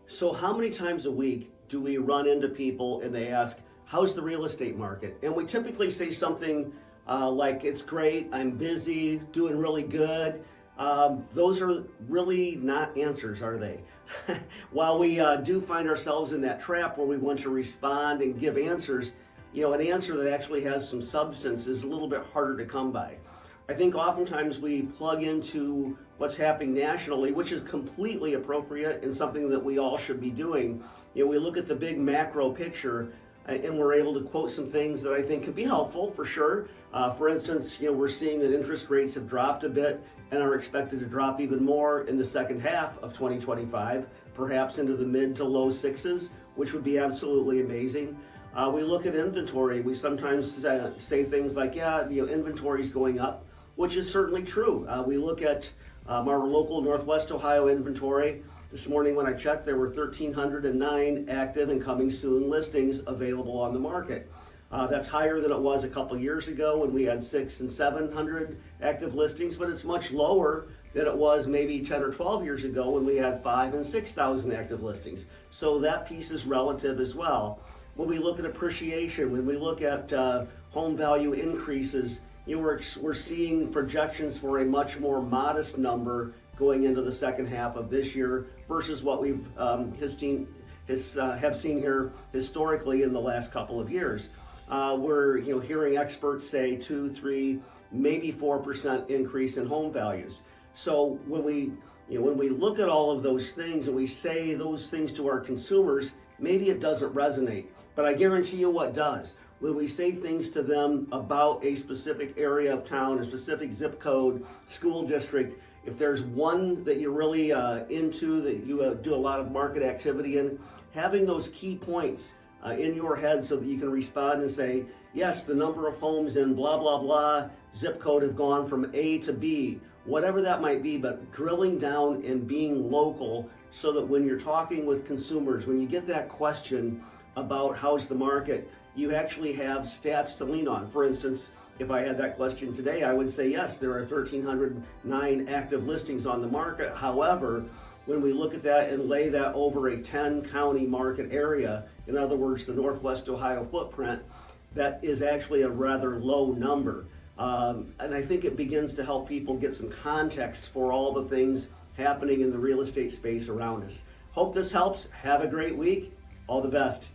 So how many times a week do we run into people and they ask, how's the real estate market? And we typically say something like, it's great, I'm busy, doing really good. Those are really not answers, are they? While we do find ourselves in that trap where we want to respond and give answers, an answer that actually has some substance is a little bit harder to come by. I think oftentimes we plug into what's happening nationally, which is completely appropriate and something that we all should be doing. We look at the big macro picture and we're able to quote some things that I think could be helpful for sure. For instance, we're seeing that interest rates have dropped a bit and are expected to drop even more in the second half of 2025, perhaps into the mid to low sixes, which would be absolutely amazing. We look at inventory. We sometimes say things like, inventory is going up, which is certainly true. We look at our local Northwest Ohio inventory. This morning when I checked, there were 1,309 active and coming soon listings available on the market. That's higher than it was a couple years ago when we had 600 and 700 active listings, but it's much lower than it was maybe 10 or 12 years ago when we had 5,000 and 6,000 active listings. So that piece is relative as well. When we look at appreciation, when we look at home value increases, we're seeing projections for a much more modest number going into the second half of this year versus what we've have seen here historically in the last couple of years. We're hearing experts say 2, 3, maybe 4% increase in home values. So when we look at all of those things and we say those things to our consumers, maybe it doesn't resonate, but I guarantee you what does. When we say things to them about a specific area of town, a specific zip code, school district, if there's one that you're really into, that you do a lot of market activity in, having those key points in your head so that you can respond and say, yes, the number of homes in blah, blah, blah, zip code have gone from A to B, whatever that might be, but drilling down and being local so that when you're talking with consumers, when you get that question about how's the market, you actually have stats to lean on. For instance, if I had that question today, I would say, yes, there are 1,309 active listings on the market. However, when we look at that and lay that over a 10-county market area, in other words, the Northwest Ohio footprint, that is actually a rather low number. And I think it begins to help people get some context for all the things happening in the real estate space around us. Hope this helps. Have a great week. All the best.